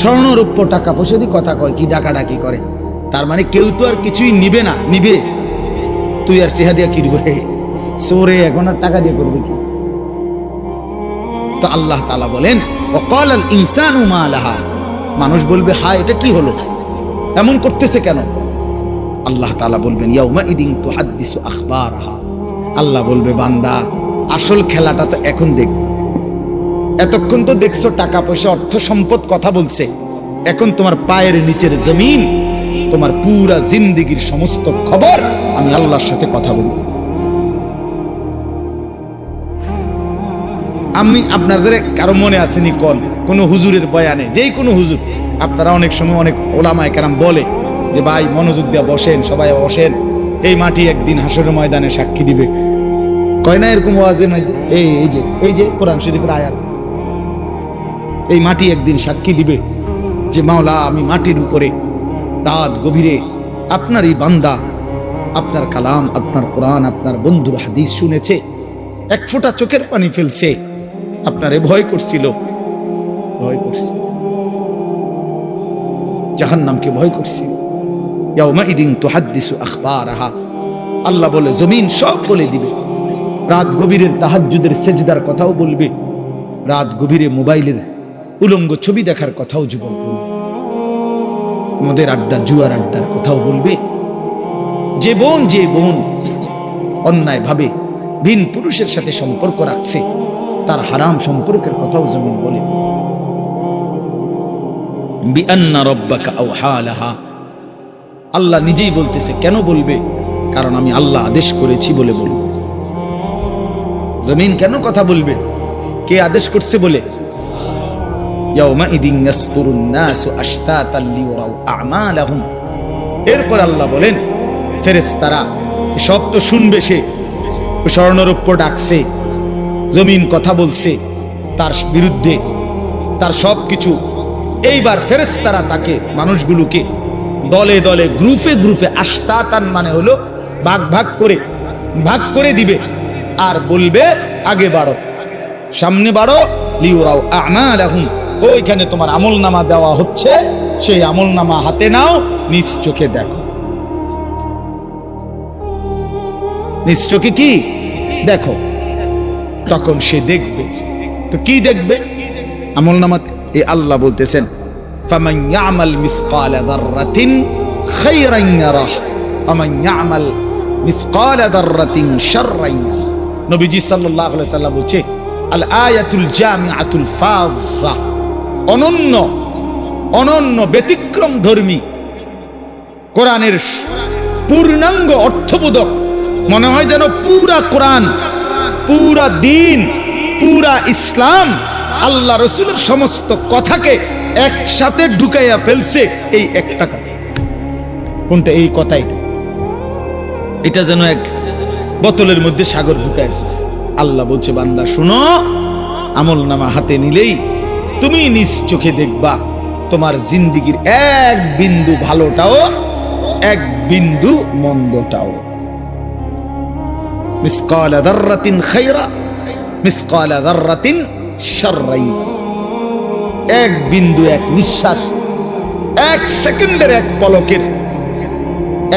স্বর্ণ রৌপ্য টাকা পয়সা দিয়ে কথা কয়, কি ডাকাডাকি করে। তার মানে কেউ তো আর কিছুই নিবে না, নিবে তুই আর টেহা দিয়া কিনবে, সোরে এখন আর টাকা দিয়ে করবে কি? তো আল্লাহ তাআলা বলেন ওয়াকাল আল ইনসানু মা লাহা, মানুষ বলবে হায় এটা কি হলো, এমন করতেছে কেন? আল্লাহ তাআলা বলবেন ইয়াউমা ইদিন তুহাদ্দিসু আখবারাহা, আল্লাহ বলবে বান্দা আসল খেলাটা তো এখন দেখবে, এতক্ষণ তো দেখছো টাকা পয়সা অর্থ সম্পদ কথা বলছে, এখন তোমার পায়ের নিচের জমিন, তোমার পুরা জিন্দেগির সমস্ত খবর আমি আল্লাহর সাথে কথা বলবো। আমি আপনাদের কারো মনে আসেনি কোন হুজুরের বয়ানে, যেই কোনো হুজুর, আপনারা অনেক সময় অনেক ওলামায়ে কেরাম বলে যে ভাই মনোযোগ দিয়ে বসেন, সবাই বসেন, এই মাটি একদিন হাসরের ময়দানে সাক্ষী দিবে, কয় না এরকম ওয়াজে? এই যে কোরআন শরীফের আয়াত, এই মাটি একদিন সাক্ষী দিবে যে মাওলা আমি মাটির উপরে রাত গভীরে আপনার এই বান্দা আপনার কালাম, আপনার কোরআন, আপনার বন্ধুর হাদিস শুনেছে, এক ফোঁটা চোখের পানি ফেলছে, আপনারে ভয় করছিল, জাহান্নামকে ভয় করছিল। ইয়াউমা ইদিন তুহাদ্দিসু আখবারাহা, আল্লাহ বলে জমিন সব বলে দিবে, রাত গভীরের তাহাজ্জুদের সেজদার কথাও বলবে, রাত গভীরে মোবাইলের উলঙ্গ ছবি দেখার কথাও যুবক বলবে, মদের আড্ডা জুয়ার আড্ডার কথাও বলবে, যে বোন অন্যায় ভাবে ভিন পুরুষের সাথে সম্পর্ক রাখছে তার হারাম সম্পর্কের কথাও জমিন বলে। বিআন্না রাব্বাকা আওহা লাহা, আল্লাহ নিজেই বলতেছে, কেন বলবে? কারণ আমি আল্লাহ আদেশ করেছি বলে বলবে। জমিন কেন কথা বলবে? কে আদেশ করছে বলে। ইয়াউমা ইদিন ইয়াসতুরুন নাসু আশতাতান লিয়ারাউ আমালাহুম, এরপর আল্লাহ বলেন ফেরেশতারা সব তো শুনবে, সে স্বর্ণরৌপ্য ডাকছে, জমিন কথা বলছে তার বিরুদ্ধে, তার সবকিছু। এইবার ফেরেশতারা তাকে মানুষগুলোকে দলে দলে গ্রুপে আশতাতান মানে হলো ভাগ করে দিবে, আর বলবে আগে বাড়ো, সামনে বাড়ো, লিউরাও আমালাহুম, ওইখানে তোমার আমলনামা দেওয়া হচ্ছে, সেই আমলনামা হাতে নাও, নিজ চোখে দেখো। নিজ চোখে কি দেখো? তখন সে দেখবে। তো কি দেখবে আমলনামাতে? এই আল্লাহ বলতেছেন ফামান ইয়ামাল মিসকালা যাররাতিন খায়রান ইয়ারাহ ওয়া মান ইয়ামাল মিসকালা যাররাতিন শাররান ইয়ারাহ। নবীজি সাল্লাল্লাহু আলাইহি সাল্লাম বলছে আল আয়াতুল জামিআতুল ফাযা, অনন্য ব্যতিক্রম ধর্মী কোরআনের পূর্ণাঙ্গ অর্থবোধক, মনে হয় যেন পুরা কোরআন, পুরা দ্বীন, পুরা ইসলাম আল্লাহ রসুলের সমস্ত কথাকে একসাথে ঢুকাইয়া ফেলছে এই একটা কথা। কোনটা? এই কথাই। এটা যেন এক বোতলের মধ্যে সাগর ঢুকায় ফেলছে। আল্লাহ বলছে বান্দা শুনো, আমলনামা হাতে নিলেই তুমি নিজ চোখে দেখবা তোমার জিন্দেগির এক বিন্দু ভালোটাও, এক বিন্দু মন্দটাও। মিসকালা যাররাতিন খায়রা, মিসকালা যাররাতিন শাররান, এক বিন্দু, এক নিঃশ্বাস, এক সেকেন্ডের, এক পলকের,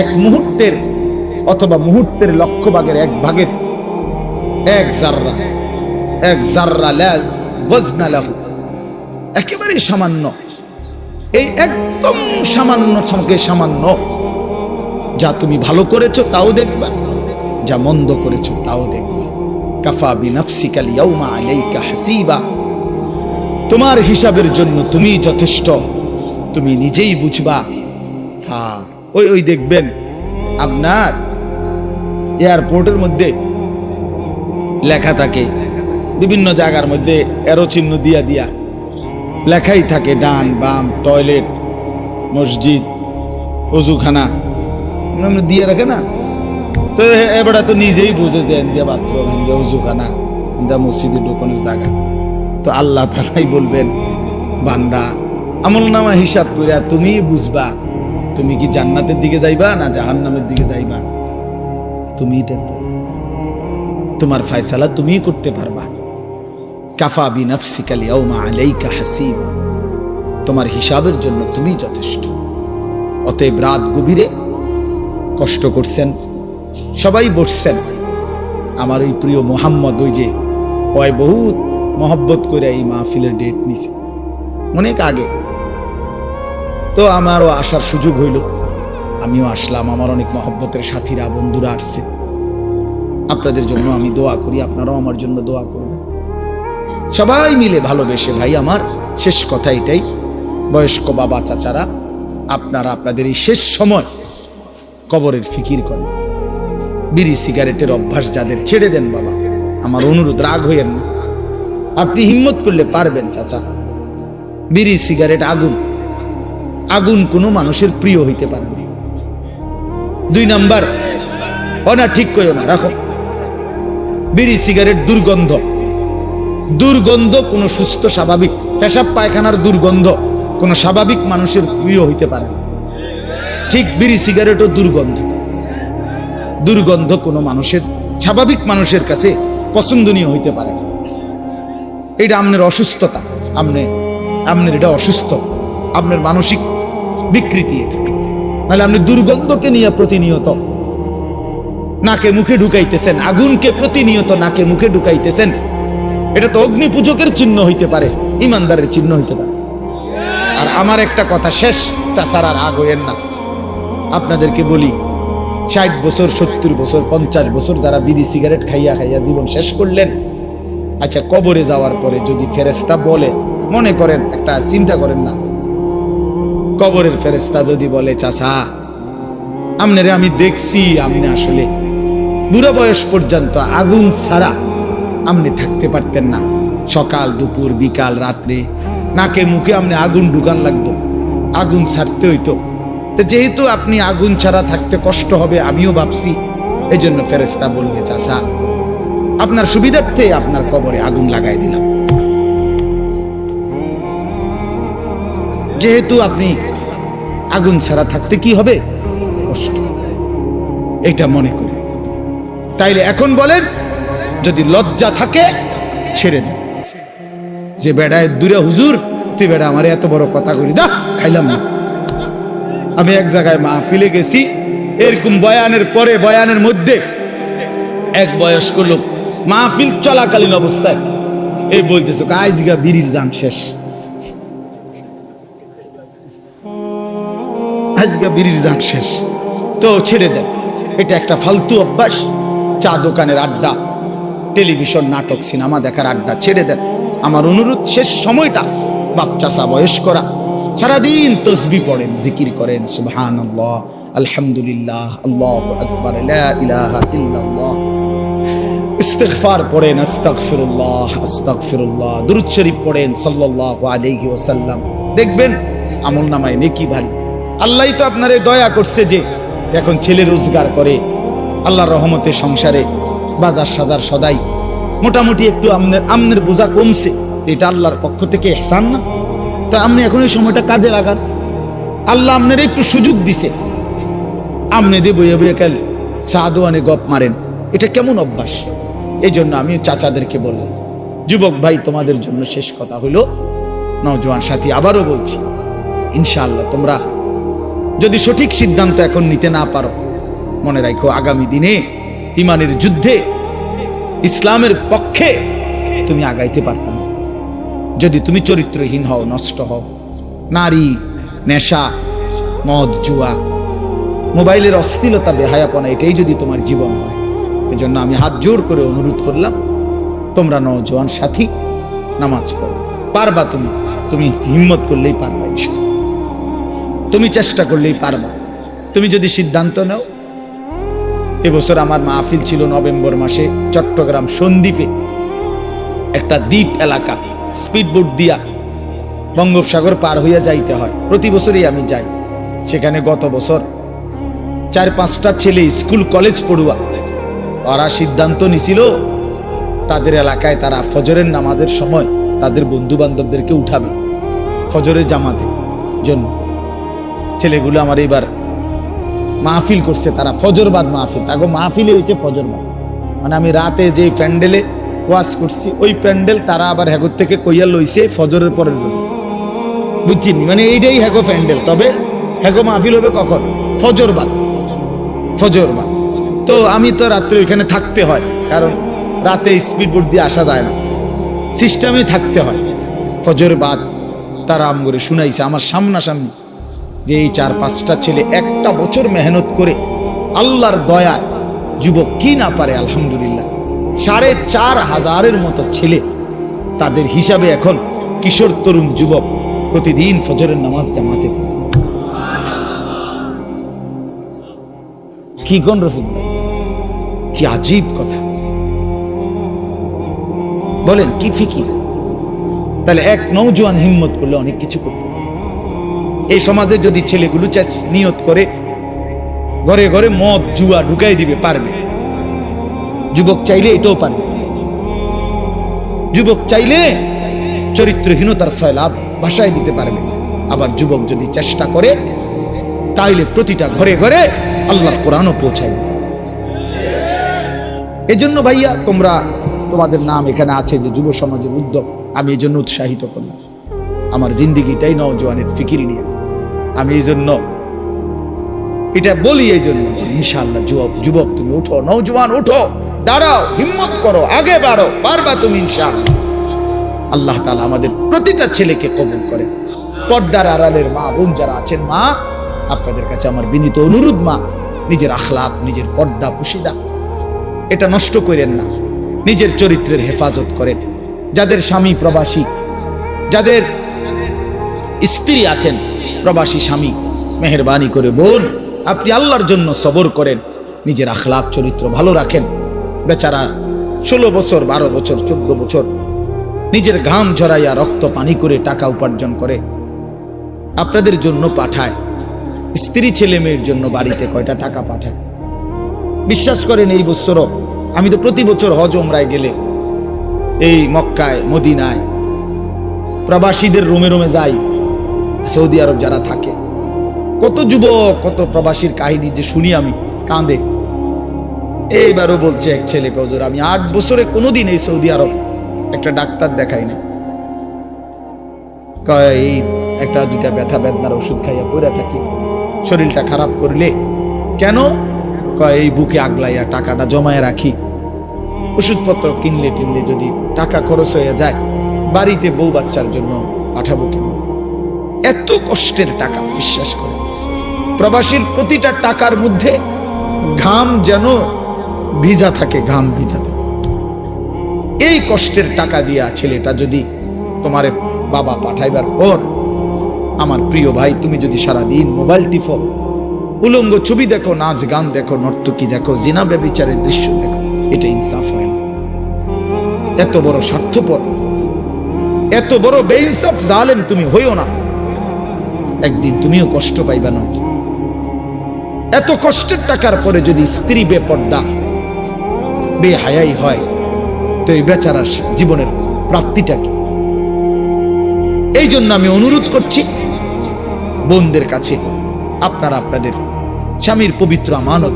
এক মুহূর্তের, অথবা মুহূর্তের লক্ষ ভাগের এক ভাগের এক জাররা লা ওয়াজনা লাহু, একেবারে সামান্য, এই একদম সামান্য থেকে সামান্য। যা তুমি ভালো করেছো তাও দেখবা, যা মন্দ করেছো তাও দেখবা। কাফা বিনাফসিকাল ইয়াউমা আলাইকা হাসিবা, তোমার হিসাবের জন্য তুমি যথেষ্ট, তুমি নিজেই বুঝবা। হ্যাঁ, ওই দেখবেন আপনার এয়ারপোর্টের মধ্যে লেখা থাকে, বিভিন্ন জায়গার মধ্যে এরো চিহ্ন দিয়া লেখাই থাকে ডান বাম, টয়লেট, মসজিদ, অজুখানা আমরা দিয়ে রাখে না। তো এবার তো নিজেই বুঝে যে ইন্ডিয়া বাথরুম, ইন্ডিয়া অজুখানা, ইন্ডিয়া মসজিদে ঢোকানোর জায়গা। তো আল্লাহ তাআলাই বলবেন, বান্দা আমলনামা হিসাব করে তুমি বুঝবা তুমি কি জান্নাতের দিকে যাইবা না জাহান্নামের দিকে যাইবা। তুমি তোমার ফয়সালা তুমি করতে পারবা। কাফা বিনাফসিকাল ইয়াউমা আলাইকা হাসিবা, তোমার হিসাবের জন্য তুমি যথেষ্ট। অতএব রাত গভীরে কষ্ট করছেন, সবাই বসছেন। আমার ওই প্রিয় মোহাম্মদ ওই যে ওই বহুত মহব্বত করে এই মাহফিলের ডেট নিছে অনেক আগে। তো আমারও আসার সুযোগ হইল, আমিও আসলাম। আমার অনেক মহব্বতের সাথীরা, বন্ধুরা আসছে। আপনাদের জন্য আমি দোয়া করি, আপনারাও আমার জন্য দোয়া করবেন। সবাই মিলে ভালোবেসে, ভাই আমার শেষ কথা এটাই, বয়স্ক বাবা চাচারা, আপনারা আপনাদের এই শেষ সময় কবরের ফিকির করেন। বিড়ি সিগারেটের অভ্যাস যাদের, ছেড়ে দেন বাবা, আমার অনুরোধ, রাগ হইয়েন না। আপনি হিম্মত করলে পারবেন চাচা। বিড়ি সিগারেট আগুন, আগুন কোনো মানুষের প্রিয় হইতে পারবে। 2 নাম্বার, না ঠিক কইও না, রাখো। বিড়ি সিগারেট দুর্গন্ধ, দুর্গন্ধ কোনো সুস্থ স্বাভাবিক, পেশাব পায়খানার দুর্গন্ধ কোনো স্বাভাবিক মানুষের প্রিয় হইতে পারে না। ঠিক বিড়ি সিগারেটও দুর্গন্ধ, দুর্গন্ধ কোনো মানুষের, স্বাভাবিক মানুষের কাছে পছন্দনীয় হইতে পারে না। এটা আপনার অসুস্থতা, আপনার এটা অসুস্থতা, আপনার মানসিক বিকৃতি এটা। নাহলে আপনি দুর্গন্ধকে নিয়ে প্রতিনিয়ত নাকে মুখে ঢুকাইতেছেন, আগুনকে প্রতিনিয়ত নাকে মুখে ঢুকাইতেছেন। এটা তো অগ্নি পূজকের চিহ্ন হইতে পারে, ইমানদারের চিহ্ন হইতে পারে। আর আমার একটা কথা শেষ, চাচার আর রাগ হইয়েন না। আপনাদেরকে বলি, 60 বছর, 70 বছর, 50 বছর যারা বিড়ি সিগারেট খাইয়া খাইয়া জীবন শেষ করলেন, আচ্ছা কবরে যাওয়ার পরে যদি ফেরেশতা বলে, মনে করেন একটা চিন্তা করেন না, কবরের ফেরেশতা যদি বলে, চাচা আমনে আমি দেখছি আপনি আসলে বুড়া বয়স পর্যন্ত আগুন ছাড়া আপনি থাকতে পারতেন না, সকাল দুপুর বিকাল রাত্রে নাকে মুখে আপনি আগুন ঢুকান লাগতো, আগুন ছাড়তে হইতো। তো যেহেতু আপনি আগুন ছাড়া থাকতে কষ্ট হবে আমিও ভাবছি, এই জন্য ফেরেশতা বলবে, চাচা আপনার সুবিধার্থে আপনার কবরে আগুন লাগাই দিলাম। যেহেতু আপনি আগুন ছাড়া থাকতে কি হবে, কষ্ট, এটা মনে করি। তাইলে এখন বলেন, যদি লজ্জা থাকে ছেড়ে দেন। যে বেড়ায় দূরে, হুজুর তুই বেড়া আমার এত বড় কথা করি, যা খাইলাম না। আমি এক জায়গায় মাহফিলে গেছি, এরকম বয়ানের পরে, বয়ানের মধ্যে এক বয়স্ক লোক মাহফিল চলাকালীন অবস্থায় এই বলতেছে, আজকে বিড়ির জান শেষ, আজকে বিড়ির জান শেষ, তো ছেড়ে দেন। এটা একটা ফালতু অভ্যাস, চা দোকানের আড্ডা, টেলিভিশন নাটক সিনেমা দেখার আড্ডা, ছেড়ে দেন। আমার অনুরোধ, শেষ সময়টা বাচ্চাসা বয়স্করা সারাদিন তসবিহ পড়েন, জিকির করেন, সুবহানাল্লাহ, আলহামদুলিল্লাহ, আল্লাহু আকবার, লা ইলাহা ইল্লাল্লাহ, ইস্তিগফার পড়েন, আস্তাগফিরুল্লাহ আস্তাগফিরুল্লাহ, দুরূদ শরীফ পড়েন সাল্লাল্লাহু আলাইহি ওয়াসাল্লাম। দেখবেন আমলনামায় নেকি ভারী। আল্লাহই তো আপনারে দয়া করছে যে এখন ছেলে রোজগার করে, আল্লাহর রহমতে সংসারে বাজার সাজার সদাই মোটামুটি একটু আমনের বোঝা কমছে, এটা আল্লাহর পক্ষ থেকে ইহসান না? তো আপনি এখন এই সময়টা কাজে লাগান। আল্লাহ আপনার একটু সুযোগ দিছে, আমনে দিয়ে বইয়ে বইয়ে কেন সাদোয়ানে গপ মারেন, এটা কেমন অভ্যাস? এই জন্য আমি চাচাদেরকে বললাম, যুবক ভাই তোমাদের জন্য শেষ কথা হইল, নওজোয়ান সাথী আবারও বলছি, ইনশাআল্লাহ তোমরা যদি সঠিক সিদ্ধান্ত এখন নিতে না পারো, মনে রাখো আগামী দিনে ইমানের যুদ্ধে ইসলামের পক্ষে তুমি আগাইতে পারতাম। যদি তুমি চরিত্রহীন হও, নষ্ট হও, নারী, নেশা, মদ, জুয়া, মোবাইলের অশ্লীলতা, বেহায়াপনা, এটাই যদি তোমার জীবন হয়, এজন্য আমি হাত জোর করে অনুরোধ করলাম, তোমরা নওজোয়ান সাথী নামাজ পড়ো। পারবা তুমি হিম্মত করলেই পারবা, ইনশাআল্লাহ তুমি চেষ্টা করলেই পারবা। তুমি যদি সিদ্ধান্ত নাও, এবছর আমার মাহফিল ছিল নভেম্বর মাসে চট্টগ্রাম সন্দ্বীপে, একটা দ্বীপ এলাকা, স্পিডবোট দিয়া বঙ্গোপসাগর পার হইয়া যাইতে হয়, প্রতি বছরই আমি যাই। সেখানে গত বছর 4-5টা ছেলে স্কুল কলেজ পড়ুয়া, ওরা সিদ্ধান্ত নিছিল তাদের এলাকায় তারা ফজরের নামাজের সময় তাদের বন্ধু বান্ধবদেরকে উঠাবে ফজরের জামাতে জন্য। ছেলেগুলো আমার এবার মাহফিল করছে, তারা ফজরবাদ মাহফিল, তাকে মাহফিলে হয়েছে ফজরবাদ, মানে আমি রাতে যে প্যান্ডেলে ওয়াজ করছি ওই প্যান্ডেল তারা আবার হ্যাগোর থেকে কইয়া লইছে ফজরের পরের জন্য, বুঝছিনি? মানে এইটাই হ্যাগো প্যান্ডেল, তবে হ্যাগো মাহফিল হবে কখন? ফজরবাদ। ফজরবাদ তো আমি তো রাত্রে ওইখানে থাকতে হয়, কারণ রাতে স্পিড বোট দিয়ে আসা যায় না, সিস্টেমে থাকতে হয়। ফজরবাদ তারা আম করে শুনাইছে আমার সামনাসামনি যে এই 4-5টা ছেলে একটা বছর মেহনত করে আল্লাহর দয়ায় যুবক কি না পারে আলহামদুলিল্লাহ 4,500-এর মতো ছেলে তাদের হিসাবে এখন কিশোর তরুণ যুবক প্রতিদিন ফজরের নামাজ জামাতে পড়ে। কি কোন রফিক ভাই, কি আজীব কথা বলেন, কি ফিকির! তাহলে এক নওজোয়ান হিম্মত করলে অনেক কিছু করতে পারে। এই সমাজে যদি ছেলেগুলো নিয়ত করে ঘরে ঘরে মদ জুয়া ঢুকাই দিবে, পারবে। যুবক চাইলে এটাও পারবে। যুবক চাইলে চরিত্রহীনতার সয়লাভ ভাষায় দিতে পারবে। আবার যুবক যদি চেষ্টা করে তাইলে প্রতিটা ঘরে ঘরে আল্লাহর কোরআনও পৌঁছায়। এজন্য ভাইয়া তোমাদের নাম এখানে আছে যে যুব সমাজের উদ্যোগ, আমি এই জন্য উৎসাহিত করলাম। আমার জিন্দিগিটাই নওজোয়ানের ফিকির নিয়ে, আমি এই জন্য এটা বলি, এই জন্য যে ইনশাআল্লাহ যুবক তুমি উঠো, নওজোয়ান উঠো, দাঁড়াও, হিম্মত করো, আগে বাড়ো, পারবা তুমি ইনশাআল্লাহ। আল্লাহ তাআলা আমাদের প্রতিটা ছেলেকে কবুল করেন। পর্দার আড়ালের মা বোন যারা আছেন, মা আপনাদের কাছে আমার বিনীত অনুরোধ, মা নিজের আখলাক, নিজের পর্দা পুশিদা এটা নষ্ট করেন না, নিজের চরিত্রের হেফাজত করেন। যাদের স্বামী প্রবাসী, যাদের স্ত্রী আছেন প্রবাসী স্বামী, মেহেরবানি করে বোন আপনি আল্লাহর জন্য সবর করেন, নিজের আখলাক চরিত্র ভালো রাখেন। বেচারা 16 বছর 12 বছর 14 বছর নিজের ঘাম ঝরাইয়া রক্ত পানি করে টাকা উপার্জন করে আপনাদের জন্য পাঠায়। স্ত্রী ছেলে মেয়ের জন্য বাড়িতে কয়টা টাকা পাঠায় বিশ্বাস করেন। এই বছরও আমি তো প্রতি বছর হজ ওমরায় গেলে এই মক্কায় মদিনায় প্রবাসীদের রুমে রুমে যাই, সৌদি আরব যারা থাকে, কত যুবক কত প্রবাসীর কাহিনী যে শুনি আমি কাঁদে। এইবারও বলছে এক ছেলে, হুজুর আমি 8 বছরে কোনোদিন এই সৌদি আরব একটা ডাক্তার দেখাই না, এই 1-2টা ব্যথা বেদনার ওষুধ খাইয়া পড়ে থাকি, শরীরটা খারাপ করলে কেন এই বুকে আগলাইয়া টাকাটা জমায় রাখি, ওষুধপত্র কিনলে টিনলে যদি টাকা খরচ হয়ে যায় বাড়িতে বউ বাচ্চার জন্য পাঠাবো কেন? এত কষ্টের টাকা, বিশ্বাস করে প্রবাসীর প্রতিটা টাকার মধ্যে ঘাম যেন ভিজা থাকে, ঘাম ভিজা থাকে। এই কষ্টের টাকা দিয়া ছেলেটা যদি তোমার বাবা পাঠাইবার পর, আমার প্রিয় ভাই, তুমি যদি সারাদিন মোবাইল টিপো, উলঙ্গ ছবি দেখো, নাচ গান দেখো, নর্তকী দেখো, জিনা ব্যভিচারের দৃশ্য দেখো, এটা ইনসাফ হয় না। এত বড় স্বার্থপর, এত বড় বেইনসাফ জালেম তুমি হইও না, একদিন তুমিও কষ্ট পাইবা না। এত কষ্টের টাকার পরে যদি স্ত্রী বেপর্দা বেহায়াই হয়, তো এই বেচারার জীবনের প্রাপ্তিটা কি? এই জন্য আমি অনুরোধ করছি বোনদের কাছে, আপনারা আপনাদের স্বামীর পবিত্র আমানত,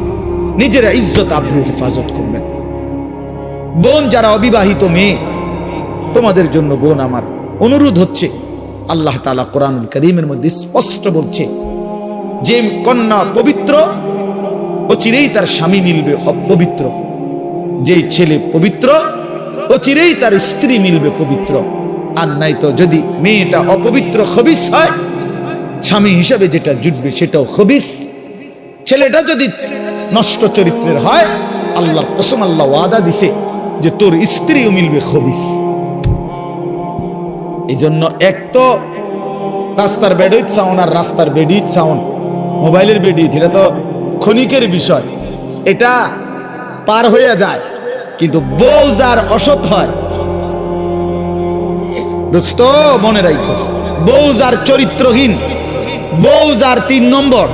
নিজেরা ইজ্জত আবরু হেফাজত করবেন। বোন যারা অবিবাহিত মেয়ে, তোমাদের জন্য বোন আমার অনুরোধ হচ্ছে, আল্লাহ তাআলা কোরআনুল কারীমের মধ্যে স্পষ্ট বলছে যে কন্যা পবিত্র অচিরেই তার স্বামী মিলবে অপবিত্র, যেই ছেলে পবিত্র অচিরেই তার স্ত্রী মিলবে পবিত্র। আর নাই তো যদি মেয়েটা অপবিত্র খবিস হয়, স্বামী হিসাবে যেটা জুটবে সেটাও খবিস। ছেলেটা যদি নষ্ট চরিত্রের হয়, আল্লাহর কসম, আল্লাহ ওয়াদা দিছে যে তোর স্ত্রীও মিলবে খবিস। এই জন্য এক তো রাস্তার বেডুইত সাউন্ড আর রাস্তার বেডুইত সাউন্ড, মোবাইলের বেডুইত, এটা তো ক্ষণিকের বিষয়, এটা পার হয়ে যায়। কিন্তু বউ যার অসৎ হয়, দোস্ত মনে রাখো, বউ যার চরিত্রহীন, বউ যার 3 নম্বর,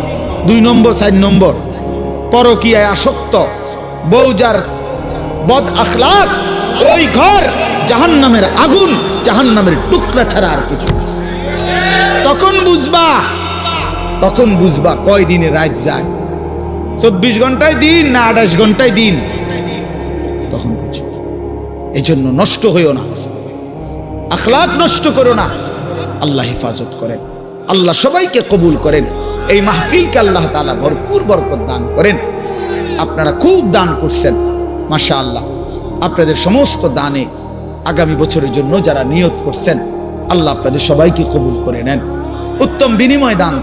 2 নম্বর 4 নম্বর, পরকীয়ায় আসক্ত, বউ যার বদ আখলাক, ওই ঘর জাহান্নামের আগুন, জাহান্নামের টুকরা ছাড়া আর কিছু। তখন বুঝবা কয় দিনে রাত যায়, 24 ঘন্টায় দিন না 28 ঘন্টায় দিন, তখন বুঝবা। এই জন্য নষ্ট হইও না, আখলাক নষ্ট করো না। আল্লাহ হেফাজত করেন, আল্লাহ সবাইকে কবুল করেন। এই মাহফিলকে আল্লাহ তাআলা ভরপুর বরকত দান করেন। আপনারা খুব দান করছেন, মাশাআল্লাহ। আপনাদের সমস্ত দানে আগামী বছরের জন্য যারা নিয়ত করছেন, আল্লাহ আপনাদের সবাইকে কবুল করে নেন, উত্তম বিনিময় দান